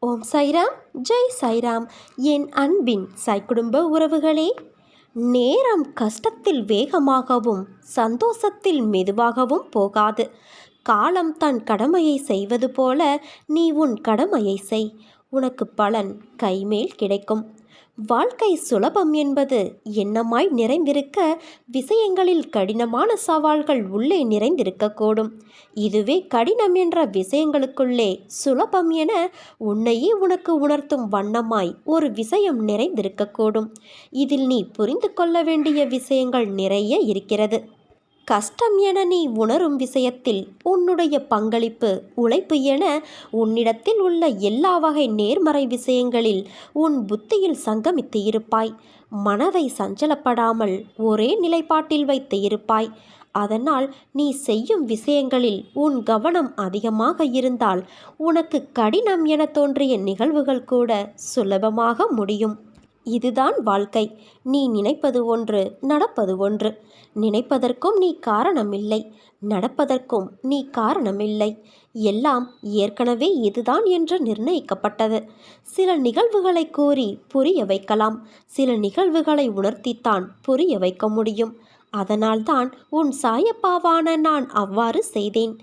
ஓம் சாய்ராம், ஜெய் சாய்ராம். என் அன்பின் சாய் குடும்ப உறவுகளே, நேரம் கஷ்டத்தில் வேகமாகவும் சந்தோஷத்தில் மெதுவாகவும் போகாது. காலம் தன் கடமையை செய்வது போல நீ உன் கடமையை செய். உனக்கு பலன் கைமேல் கிடைக்கும். வாழ்க்கை சுலபம் என்பது எண்ணமாய் நிறைந்திருக்க, விஷயங்களில் கடினமான சவால்கள் உள்ளே நிறைந்திருக்கக்கூடும். இதுவே கடினம் என்ற விஷயங்களுக்குள்ளே சுலபம் என உன்னையே உனக்கு உணர்த்தும் வண்ணமாய் ஒரு விஷயம் நிறைந்திருக்கக்கூடும். இதில் நீ புரிந்து கொள்ள வேண்டிய விஷயங்கள் நிறைய இருக்கிறது. கஷ்டம் என நீ உணரும் விஷயத்தில் உன்னுடைய பங்களிப்பு, உழைப்பு என உன்னிடத்தில் உள்ள எல்லா வகை நேர்மறை விஷயங்களில் உன் புத்தியில் சங்கமித்து இருப்பாய். மனதை சஞ்சலப்படாமல் ஒரே நிலைப்பாட்டில் வைத்து இருப்பாய். அதனால் நீ செய்யும் விஷயங்களில் உன் கவனம் அதிகமாக இருந்தால் உனக்கு கடினம் என தோன்றிய நிகழ்வுகள் கூட சுலபமாக முடியும். இதுதான் வாழ்க்கை. நீ நினைப்பது ஒன்று, நடப்பது ஒன்று. நினைப்பதற்கும் நீ காரணமில்லை, நடப்பதற்கும் நீ காரணமில்லை. எல்லாம் ஏற்கனவே இதுதான் என்று நிர்ணயிக்கப்பட்டது. சில நிகழ்வுகளை கூறி புரிய வைக்கலாம், சில நிகழ்வுகளை உணர்த்தித்தான் புரிய வைக்க முடியும். அதனால்தான் உன் சாயப்பாவான நான் அவ்வாறு செய்தேன்.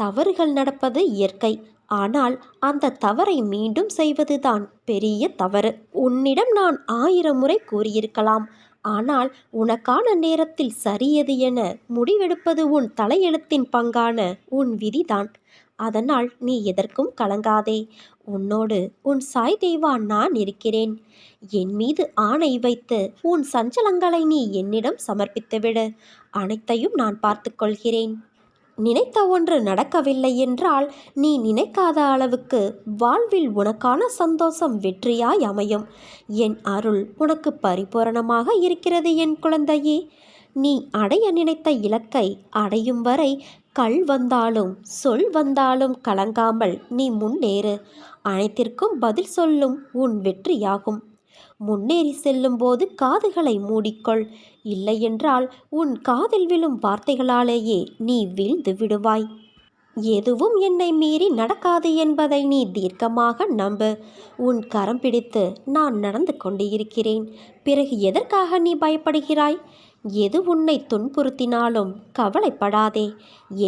தவறுகள் நடப்பது இயற்கை. ஆனால் அந்த தவறை மீண்டும் செய்வதுதான் பெரிய தவறு. உன்னிடம் நான் 1000 முறை கூறியிருக்கலாம். ஆனால் உனக்கான நேரத்தில் சரியது என முடிவெடுப்பது உன் தலையெழுத்தின் பங்கான உன் விதிதான். அதனால் நீ எதற்கும் கலங்காதே. உன்னோடு உன் சாய் தேவா நான் இருக்கிறேன். என் மீது ஆணை வைத்து உன் சஞ்சலங்களை நீ என்னிடம் சமர்ப்பித்துவிடு. அனைத்தையும் நான் பார்த்து கொள்கிறேன். நினைத்த ஒன்று நடக்கவில்லை என்றால் நீ நினைக்காத அளவுக்கு வாழ்வில் உனக்கான சந்தோஷம் வெற்றியாய் அமையும். என் அருள் உனக்கு பரிபூரணமாக இருக்கிறது என் குழந்தையே. நீ அடைய நினைத்த இலக்கை அடையும் வரை கல் வந்தாலும் சொல் வந்தாலும் கலங்காமல் நீ முன்னேறு. அனைத்திற்கும் பதில் சொல்லும் உன் வெற்றியாகும். முன்னேறி செல்லும்போது காதுகளை மூடிக்கொள். இல்லையென்றால் உன் காதில் விழும் வார்த்தைகளாலேயே நீ வீழ்ந்து விடுவாய். எதுவும் என்னை மீறி நடக்காது என்பதை நீ தீர்க்கமாக நம்பு. உன் கரம் பிடித்து நான் நடந்து கொண்டு இருக்கிறேன். பிறகு எதற்காக நீ பயப்படுகிறாய்? எது உன்னை துன்புறுத்தினாலும் கவலைப்படாதே.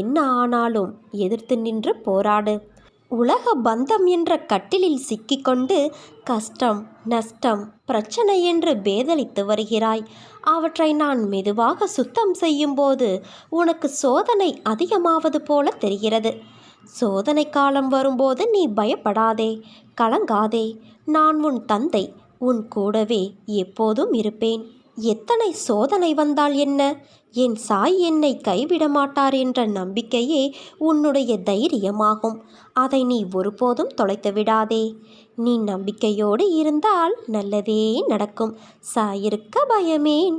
என்ன ஆனாலும் எதிர்த்து நின்று போராடு. உலக பந்தம் என்ற கட்டிலில் சிக்கிக்கொண்டு கஷ்டம், நஷ்டம், பிரச்சனை என்று பேதலித்து வருகிறாய். அவற்றை நான் மெதுவாக சுத்தம் செய்யும்போது உனக்கு சோதனை அதிகமாவது போல தெரிகிறது. சோதனை காலம் வரும்போது நீ பயப்படாதே, கலங்காதே. நான் உன் தந்தை, உன் கூடவே எப்போதும் இருப்பேன். எத்தனை சோதனை வந்தால் என்ன? என் சாய் என்னை கைவிட மாட்டார் என்ற நம்பிக்கையே உன்னுடைய தைரியமாகும். அதை நீ ஒருபோதும் தொலைத்து விடாதே. நீ நம்பிக்கையோடு இருந்தால் நல்லதே நடக்கும். சாயிருக்க பயமேன்.